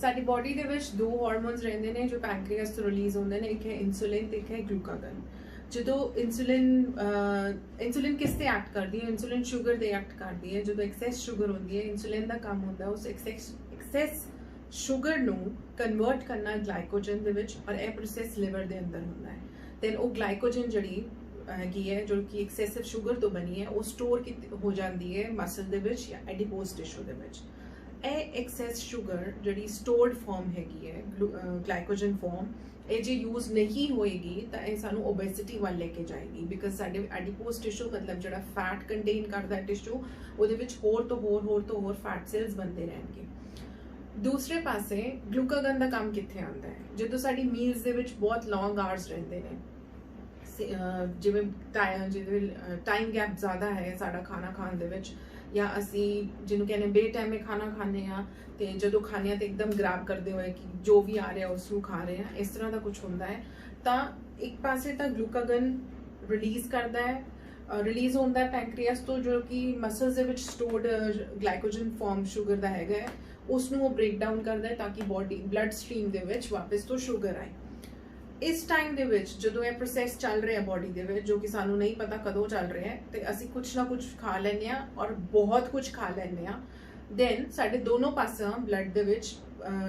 साडी body दे विच दो hormones रहिंदे ने जो पैंक्रियास तो रिलीज होंदे ने, एक है इंसुलिन ते एक है ग्लूकागन। जो इंसुलिन किस ते एक्ट करदी है? इंसुलिन शुगर ते एक्ट करदी है। जो एक्सेस शुगर होंदी है, इंसुलिन दा काम होंदा है उस एक्सेस शुगर नू कन्वर्ट करना ग्लाइकोजन दे विच, और यह प्रोसैस लिवर दे अंदर होंदा है। दैन वो ग्लाइकोजन जड़ी हैगी है जो कि एक्सेसिव शुगर तो बनी है, वो स्टोर हो जाती है मसल दे विच या एडिपोज टिश्यू दे विच। एक्सेस शुगर जड़ी स्टोर्ड फॉर्म हैगी है ग्लाइकोजन फॉर्म, ये जो यूज नहीं होएगी तो ये सानू ओबेसिटी वाल लेके जाएगी, बिकॉज साडे एडिपोज टिश्यू मतलब जड़ा फैट कंटेन करता है टिश्यू, उहदे विच होर तो होर फैट सेल्स बनते रहेंगे। दूसरे पासे ग्लूकागन का काम कित्थे आंदा है? जो साडी मील्स दे विच बहुत लॉन्ग आवर्स रहते हैं, जिवें टाइम गैप ज़्यादा है साडा खाना खाण दे विच, या असी जिन्हों कहने बे टाइमे खाना खाने तो जो खाने तो एकदम ग्रैब करते हुए कि जो भी आ रहा उसनू खा रहे हैं, इस तरह का कुछ होंदा है। तो एक पासे तो ग्लूकागन रिलीज करता है, रिलीज होंदा है पैंक्रियास तो, जो कि मसल्स दे विच स्टोर्ड ग्लाइकोजन फॉर्म शुगर का है उसनू वो ब्रेक डाउन करता है ताकि बॉडी ब्लड स्ट्रीम दे विच वापस तो शुगर आए। इस टाइम दे विच जो ये प्रोसैस चल रहा है बॉडी दे विच, जो कि सानू नहीं पता कदों चल रहा है, तो असी कुछ ना कुछ खा लेने और बहुत कुछ खा लेने, दैन साडे दोनों पासा ब्लड दे विच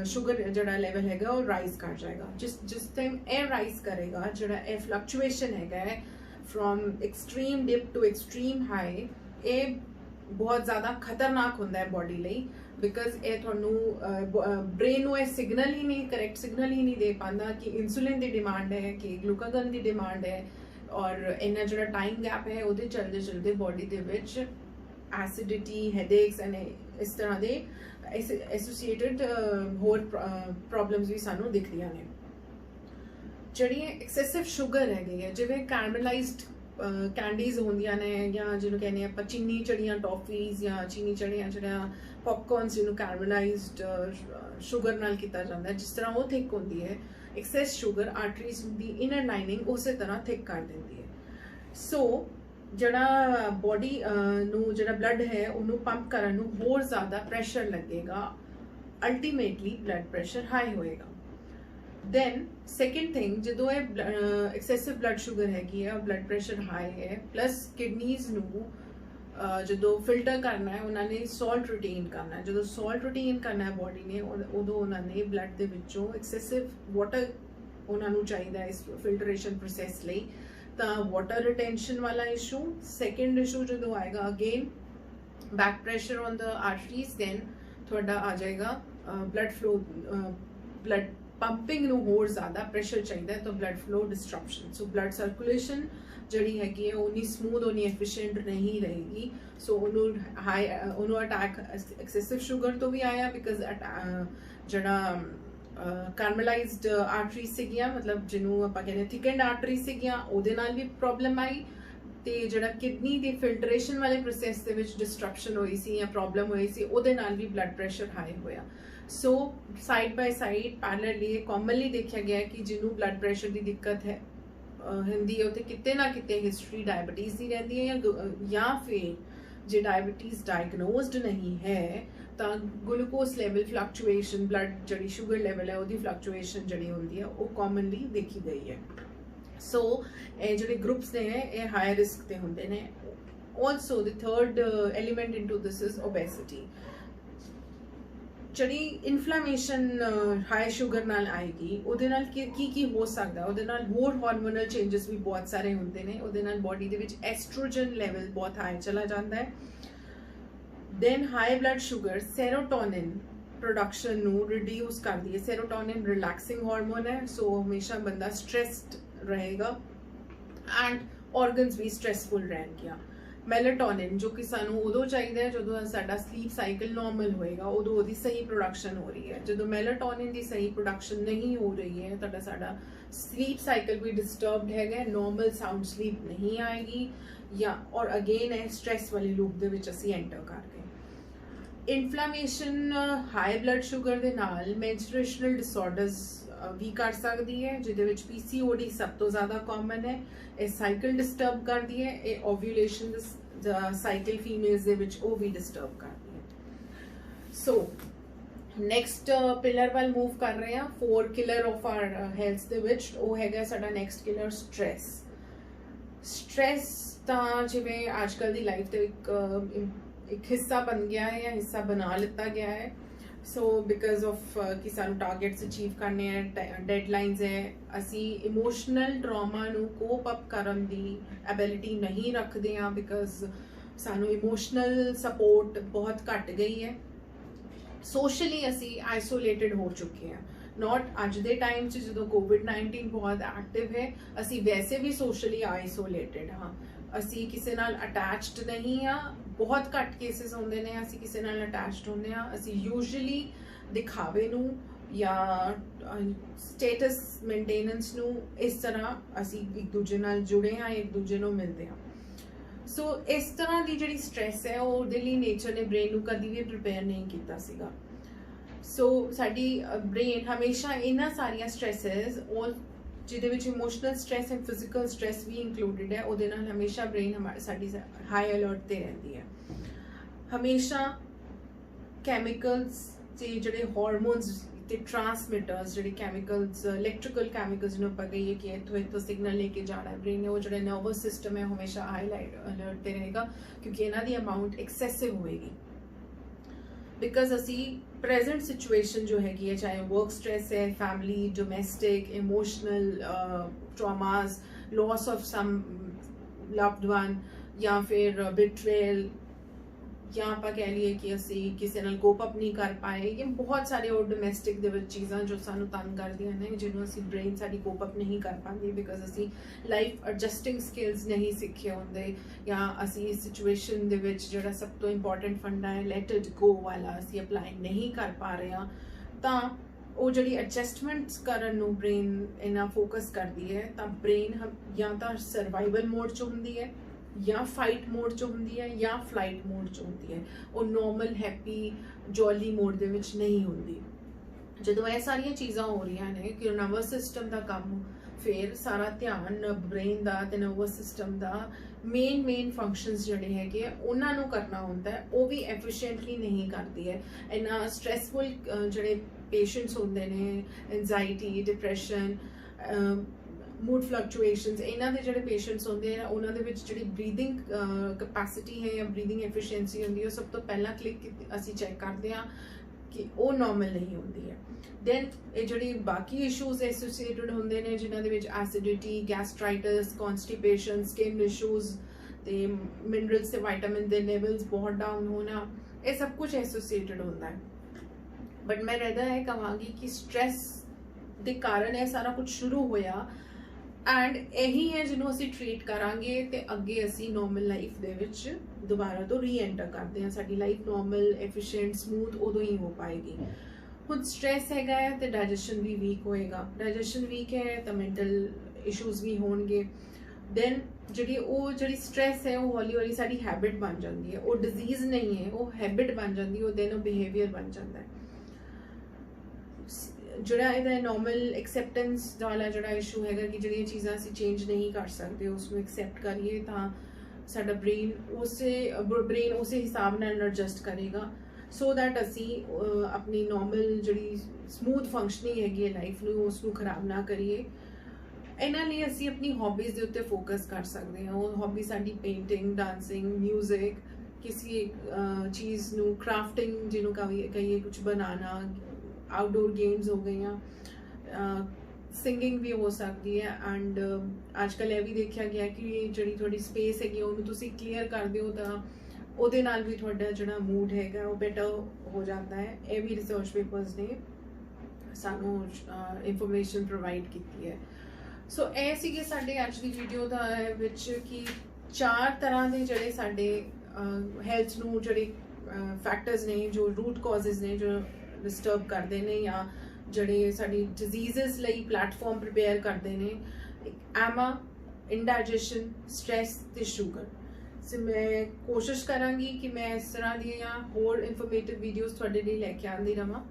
शुगर जड़ा लेवल हैगा वो राइज कर जाएगा। जिस टाइम ए राइज करेगा, जड़ा ए फ्लक्चुएशन हैगा from extreme dip to extreme high, ये बहुत ज़्यादा खतरनाक होंदा है बॉडी लई, बिकॉज ये थोनू ब्रेन नू सिग्नल ही नहीं, करैक्ट सिग्नल ही नहीं दे पाता कि इंसुलिन की डिमांड है कि ग्लूकागन की डिमांड है, और इन्ना जो टाइम गैप है वो चलते चलते बॉडी के विच एसिडिटी, हेडेक्स एंड इस तरह के एसोसीएटेड होर प्रॉब्लम्स भी सानू दिखदियां ने। जड़ी एक्सेसिव शुगर है जिवें कैरमलाइज्ड कैंडीज होंदियां ने, या जिन्होंने कहने आप चीनी चढ़िया टॉफीज या चीनी चढ़िया जड़ा पॉपकॉर्नस जिन्होंने कैरमलाइज्ड शुगर नाल किया जाता है, जिस तरह वो थिक होंदी है, एक्सेस शुगर आर्टरीज की इनर लाइनिंग उस तरह थिक कर देती है। सो जड़ा बॉडी नू जड़ा ब्लड है उन्होंने पंप करन नू होर ज़्यादा प्रेशर लगेगा, अल्टीमेटली ब्लड प्रेशर हाई होएगा। दैन सैकेंड थिंग, जो एक्सेसिव ब्लड शुगर हैगी है, ब्लड प्रेशर हाई है, प्लस किडनीज नू जो फिल्टर करना है उन्होंने सॉल्ट रिटेन करना है। जो सॉल्ट रिटेन करना है बॉडी ने, उदों उन्होंने ब्लड के विचों एक्सेसिव वाटर उन्होंने चाहिए इस फिल्टरेशन प्रोसैस लई, तो वाटर रिटेंशन वाला इशू। सैकेंड इशू जो आएगा again back pressure on the arteries, then थोड़ा आ जाएगा ब्लड फ्लो, ब्लड पंपिंग नू होर ज़्यादा प्रेशर चाहिए, तो blood flow disruption. So blood circulation जड़ी हैगी है उन्नी स्मूथ, उन्नी एफिशिएंट नहीं रहेगी। सो उन्होंने अटैक एक्सेसिव शुगर तो भी आया, बिकॉज जड़ा कैरमलाइज्ड आर्टरी से गया, मतलब जिन्होंने आप कहने थिकनड आर्टरी से गया, उहदे नाल भी प्रॉब्लम आई, तो जड़ा किडनी के फिल्ट्रेशन वाले प्रोसैस के विच डिस्ट्रप्शन हुई सी या प्रॉब्लम हुई सी, उहदे नाल भी ब्लड प्रेशर हाई होया। So side by side parallelly commonly देखा गया कि जिन्होंने ब्लड प्रेशर की दिक्कत है हिंदी है उत्थे किते ना किते हिस्ट्री डायबिटीज़ की रहती है, या फिर जो डायबिटीज़ डायग्नोज्ड नहीं है तो ग्लूकोज लेवल फ्लक्चुएशन, ब्लड जड़ी शुगर लेवल है वो फ्लक्चुएशन जड़ी होंदी है वो कॉमनली देखी गई है। सो जो ग्रुप्स ने ये हाई रिस्क के होंगे ने। Also the third element into this is obesity. जड़ी इन्फ्लामेशन हाई शुगर नाल आएगी, उहदे नाल की हो सकता है, उहदे नाल होर हार्मोनल चेंजेस भी बहुत सारे होंदे ने, उहदे नाल बॉडी दे विच एस्ट्रोजन लेवल बहुत हाई चला जाता है। Then high blood sugar serotonin production नू रिड्यूस कर दी है। सेरोटोनिन रिलैक्सिंग हार्मोन है, सो हमेशा बंदा स्ट्रेस्ड रहेगा एंड ऑर्गन्स भी स्ट्रेसफुल रहेंगे। मेलाटोनिन जो कि सानू उदों चाहिए जो साडा स्लीप साइकिल नॉर्मल होएगा, उदों उहदी सही प्रोडक्शन हो रही है। जो मेलाटोनिन की सही प्रोडक्शन नहीं हो रही है तो साडा स्लीप साइकिल भी डिस्टर्ब्ड है, नॉर्मल साउंड स्लीप नहीं आएगी, या और अगेन है स्ट्रेस वाली लूप दे विच असी एंटर कर गए। इन्फ्लामेशन हाई ब्लड शुगर दे नाल मेंस्ट्रुएशनल डिसऑर्डर्स भी कर सकती है, जिहदे विच PCOD सब तो ज़्यादा कॉमन है। ये साइकिल डिस्टर्ब कर दी है, ये ओव्यूलेशन साइकिल फीमेल्स दे विच वो भी डिस्टर्ब कर दी है। सो ਨੈਕਸਟ ਪਿਲਰ ਵੱਲ ਮੂਵ ਕਰ ਰਹੇ ਹਾਂ। 4 ਕਿਲਰ ਆਫ ਆਰ ਹੈਲਥ ਦੇ ਵਿੱਚ ਉਹ ਹੈਗਾ ਸਾਡਾ ਨੈਕਸਟ ਕਿਲਰ ਸਟ੍ਰੈਸ। ਸਟ੍ਰੈਸ ਤਾਂ ਜਿਵੇਂ ਅੱਜ ਕੱਲ੍ਹ ਦੀ ਲਾਈਫ ਦਾ ਇੱਕ ਹਿੱਸਾ ਬਣ ਗਿਆ ਹੈ ਜਾਂ ਹਿੱਸਾ ਬਣਾ ਲਿੱਤਾ ਗਿਆ ਹੈ। ਸੋ ਬਿਕਾਜ਼ ਆਫ ਕਿ ਸਾਨੂੰ ਟਾਰਗੇਟਸ ਅਚੀਵ ਕਰਨੇ ਹੈ, ਡੈਡਲਾਈਨਸ ਹੈ, ਅਸੀਂ ਇਮੋਸ਼ਨਲ ਟਰਾਮਾ ਨੂੰ ਕੋਪ ਅਪ ਕਰਨ ਦੀ ਐਬਿਲਿਟੀ ਨਹੀਂ ਰੱਖਦੇ ਹਾਂ ਬਿਕਾਜ਼ ਸਾਨੂੰ ਇਮੋਸ਼ਨਲ ਸਪੋਰਟ ਬਹੁਤ ਘੱਟ ਗਈ ਹੈ। ਸੋਸ਼ਲੀ ਅਸੀਂ ਆਈਸੋਲੇਟਡ ਹੋ ਚੁੱਕੇ ਹਾਂ। ਨੋਟ ਅੱਜ ਦੇ ਟਾਈਮ 'ਚ ਜਦੋਂ ਕੋਵਿਡ-19 ਬਹੁਤ ਐਕਟਿਵ ਹੈ, ਅਸੀਂ ਵੈਸੇ ਵੀ ਸੋਸ਼ਲੀ ਆਈਸੋਲੇਟਡ ਹਾਂ। ਅਸੀਂ ਕਿਸੇ ਨਾਲ ਅਟੈਚਡ ਨਹੀਂ ਹਾਂ। ਬਹੁਤ ਘੱਟ ਕੇਸਿਸ ਹੁੰਦੇ ਨੇ ਅਸੀਂ ਕਿਸੇ ਨਾਲ ਅਟੈਚਡ ਹੁੰਦੇ ਹਾਂ। ਅਸੀਂ ਯੂਜੂਅਲੀ ਦਿਖਾਵੇ ਨੂੰ ਜਾਂ ਸਟੇਟਸ ਮੇਨਟੇਨੈਂਸ ਨੂੰ ਇਸ ਤਰ੍ਹਾਂ ਅਸੀਂ ਇੱਕ ਦੂਜੇ ਨਾਲ ਜੁੜੇ ਹਾਂ, ਇੱਕ ਦੂਜੇ ਨੂੰ ਮਿਲਦੇ ਹਾਂ। ਸੋ ਇਸ ਤਰ੍ਹਾਂ ਦੀ ਜਿਹੜੀ ਸਟ੍ਰੈਸ ਹੈ ਉਹ ਉਹਦੇ ਲਈ ਨੇਚਰ ਨੇ ਬ੍ਰੇਨ ਨੂੰ ਕਦੀ ਵੀ ਪ੍ਰਿਪੇਅਰ ਨਹੀਂ ਕੀਤਾ ਸੀਗਾ। ਸੋ ਸਾਡੀ ਬ੍ਰੇਨ ਹਮੇਸ਼ਾ ਇਹਨਾਂ ਸਾਰੀਆਂ ਸਟ੍ਰੈਸਿਸ ਉਹ ਜਿਹਦੇ ਵਿੱਚ emotional stress and physical stress ਵੀ ਇੰਕਲੂਡਡ ਹੈ, ਉਹਦੇ ਨਾਲ ਹਮੇਸ਼ਾ ਬ੍ਰੇਨ ਸਾਡੀ ਹਾਈ ਅਲਰਟ ਤੇ ਰਹਿੰਦੀ ਹੈ। ਹਮੇਸ਼ਾ ਕੈਮੀਕਲਸ ਤੇ ਜਿਹੜੇ ਹਾਰਮੋਨਸ ਤੇ ਟਰਾਂਸਮਿਟਰਸ ਜਿਹੜੇ ਕੈਮੀਕਲਸ ਇਲੈਕਟ੍ਰੀਕਲ ਕੈਮੀਕਲਸ ਨੂੰ ਆਪਾਂ ਕਹੀਏ ਕਿ ਇੱਥੋਂ ਸਿਗਨਲ ਲੈ ਕੇ ਜਾਣਾ ਬ੍ਰੇਨ ਨੇ, ਉਹ ਜਿਹੜਾ ਨਰਵਸ ਸਿਸਟਮ ਹੈ ਹਮੇਸ਼ਾ ਹਾਈ ਅਲਰਟ ਤੇ ਰਹੇਗਾ ਕਿਉਂਕਿ ਇਹਨਾਂ ਦੀ ਅਮਾਊਂਟ ਐਕਸੈਸਿਵ ਹੋਏਗੀ। ਬਿਕਾਜ਼ ਅਸੀਂ ਪ੍ਰੈਜ਼ੈਂਟ ਸਿਚੁਏਸ਼ਨ ਜੋ ਹੈਗੀ ਹੈ, ਚਾਹੇ ਵਰਕ ਸਟ੍ਰੈਸ ਹੈ, family, domestic, emotional traumas, loss of some loved one ਜਾਂ ਫਿਰ ਬਿਟਰੇਲ ਜਾਂ ਆਪਾਂ ਕਹਿ ਲਈਏ ਕਿ ਅਸੀਂ ਕਿਸੇ ਨਾਲ ਕੋਪ ਅਪ ਨਹੀਂ ਕਰ ਪਾਏ, ਇਹ ਬਹੁਤ ਸਾਰੇ ਹੋਰ ਡੋਮੈਸਟਿਕ ਦੇ ਵਿੱਚ ਚੀਜ਼ਾਂ ਜੋ ਸਾਨੂੰ ਤੰਗ ਕਰਦੀਆਂ ਨੇ, ਜਿਹਨੂੰ ਅਸੀਂ ਬ੍ਰੇਨ ਸਾਡੀ ਕੋਪ ਅਪ ਨਹੀਂ ਕਰ ਪਾਉਂਦੀ ਬਿਕਾਜ਼ ਅਸੀਂ ਲਾਈਫ ਐਡਜਸਟਿੰਗ ਸਕਿੱਲਸ ਨਹੀਂ ਸਿੱਖੇ ਹੁੰਦੇ ਜਾਂ ਅਸੀਂ ਇਸ ਸਿਚੁਏਸ਼ਨ ਦੇ ਵਿੱਚ ਜਿਹੜਾ ਸਭ ਤੋਂ ਇੰਪੋਰਟੈਂਟ ਫੰਡਾ ਹੈ ਲੈਟ ਇਟ ਗੋ ਵਾਲਾ ਅਸੀਂ ਅਪਲਾਈ ਨਹੀਂ ਕਰ ਪਾ ਰਹੇ ਹਾਂ। ਤਾਂ ਉਹ ਜਿਹੜੀ ਐਡਜਸਟਮੈਂਟਸ ਕਰਨ ਨੂੰ ਬ੍ਰੇਨ ਇੰਨਾ ਫੋਕਸ ਕਰਦੀ ਹੈ ਤਾਂ ਬ੍ਰੇਨ ਜਾਂ ਤਾਂ ਸਰਵਾਈਵਲ ਮੋਡ 'ਚ ਹੁੰਦੀ ਹੈ ਜਾਂ ਫਾਈਟ ਮੋਡ 'ਚ ਹੁੰਦੀ ਹੈ ਜਾਂ ਫਲਾਈਟ ਮੋਡ 'ਚ ਹੁੰਦੀ ਹੈ। ਉਹ ਨੋਰਮਲ ਹੈਪੀ ਜੋਲੀ ਮੋਡ ਦੇ ਵਿੱਚ ਨਹੀਂ ਹੁੰਦੀ। ਜਦੋਂ ਇਹ ਸਾਰੀਆਂ ਚੀਜ਼ਾਂ ਹੋ ਰਹੀਆਂ ਨੇ ਕਿ ਨਰਵਸ ਸਿਸਟਮ ਦਾ ਕੰਮ, ਫਿਰ ਸਾਰਾ ਧਿਆਨ ਬ੍ਰੇਨ ਦਾ ਤੇ ਨਰਵਸ ਸਿਸਟਮ ਦਾ ਮੇਨ ਫੰਕਸ਼ਨਸ ਜਿਹੜੇ ਹੈਗੇ ਆ ਉਹਨਾਂ ਨੂੰ ਕਰਨਾ ਹੁੰਦਾ ਹੈ, ਉਹ ਵੀ ਐਫੀਸ਼ੀਐਂਟਲੀ ਨਹੀਂ ਕਰਦੀ ਹੈ। ਇੰਨਾ ਸਟ੍ਰੈਸਫੁਲ ਜਿਹੜੇ ਪੇਸ਼ੈਂਟਸ ਹੁੰਦੇ ਨੇ, ਐਂਜ਼ਾਈਟੀ, ਡਿਪਰੈਸ਼ਨ, मूड फ्लक्चुएशंस, इन्हां दे जिहड़े पेशेंट्स होंदे हैं उन्हां दे विच जिहड़ी ब्रीदिंग कैपेसिटी है या ब्रीदिंग एफिशिएंसी होंदी है, सब तो पहला क्लिक असीं चैक करते हैं कि वो नॉर्मल नहीं होंदी है। दैन ये जिहड़ी बाकी इशूज़ एसोसीएटेड होंदे ने जिन्हां दे विच acidity, gastritis, constipation, skin issues ते मिनरल्स ते विटामिन दे लेवल्स बहुत डाउन होना, ये सब कुछ एसोसीएटेड होंदा है। बट मैं रहदा है कहांगी कि स्ट्रैस दे कारण ये सारा कुछ शुरू होया एंड यही है जिन्हों असी ट्रीट करांगे ते अगे असी नॉर्मल लाइफ दे विच दोबारा तो री एंटर करते हैं। साडी लाइफ नॉर्मल, एफिशिएंट, स्मूथ उदों ही हो पाएगी। हुण स्ट्रैस हैगा है तो डाइजेशन भी वीक होएगा, डाइजेशन वीक है तो मेंटल इशूज़ भी होणगे। दैन जिहड़ी स्ट्रैस है वो हौली हौली साडी हैबिट बन जाती है, वो डिजीज़ नहीं है, वो हैबिट बन जाती है, दैन वो बिहेवियर बन जाता है। ਜਿਹੜਾ ਇਹਦਾ ਨੋਰਮਲ ਐਕਸੈਪਟੈਂਸ ਵਾਲਾ ਜਿਹੜਾ ਇਸ਼ੂ ਹੈਗਾ ਕਿ ਜਿਹੜੀਆਂ ਚੀਜ਼ਾਂ ਅਸੀਂ ਚੇਂਜ ਨਹੀਂ ਕਰ ਸਕਦੇ ਉਸਨੂੰ ਐਕਸੈਪਟ ਕਰੀਏ ਤਾਂ ਸਾਡਾ ਬ੍ਰੇਨ ਉਸੇ ਹਿਸਾਬ ਨਾਲ ਐਡਜਸਟ ਕਰੇਗਾ ਸੋ ਦੈਟ ਅਸੀਂ ਆਪਣੀ ਨੋਰਮਲ ਜਿਹੜੀ ਸਮੂਥ ਫੰਕਸ਼ਨਿੰਗ ਹੈਗੀ ਹੈ ਲਾਈਫ ਨੂੰ ਉਸਨੂੰ ਖਰਾਬ ਨਾ ਕਰੀਏ। ਇਹਨਾਂ ਲਈ ਅਸੀਂ ਆਪਣੀ ਹੌਬੀਜ਼ ਦੇ ਉੱਤੇ ਫੋਕਸ ਕਰ ਸਕਦੇ ਹਾਂ। ਉਹ ਹੌਬੀ ਸਾਡੀ ਪੇਂਟਿੰਗ, ਡਾਂਸਿੰਗ, ਮਿਊਜ਼ਿਕ, ਕਿਸੇ ਚੀਜ਼ ਨੂੰ ਕਰਾਫਟਿੰਗ ਜਿਹਨੂੰ ਕਹੀਏ ਕੁਝ ਬਣਾਉਣਾ, आउटडोर गेम्स हो गई, सिंगिंग भी हो सकती है। एंड आजकल यह भी देखा गया कि जी थोड़ी स्पेस हैगी उन्होंने तुसी क्लीयर कर दो तो ਉਹਦੇ ਨਾਲ भी थोड़ा जो मूड है वो बेटर हो जाता है। ये भी रिसर्च पेपर्स ने सानू इंफॉर्मेशन प्रोवाइड की है। सो ਇਹ ਸੀਗੇ ਸਾਡੇ ਅੱਜ ਦੀ ਵੀਡੀਓ ਦਾ ਵਿੱਚ ਕਿ 4 ਤਰ੍ਹਾਂ ਦੇ ਜਿਹੜੇ ਸਾਡੇ ਹੈਲਥ ਨੂੰ ਜਿਹੜੇ ਫੈਕਟਰਸ ਨੇ ਜੋ रूट कॉजेज ने जो डिस्टर्ब करते हैं या जड़े साड़ी डिजीज़ लई प्लेटफॉर्म प्रिपेयर करते हैं, एमा, इंडाइजेशन, स्ट्रैस ते शुगर। सो मैं कोशिश करांगी कि मैं इस तरह दी होर इंफॉर्मेटिव वीडियोज़ तुहाडे लई लैके आंदी रहां।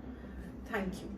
Thank you.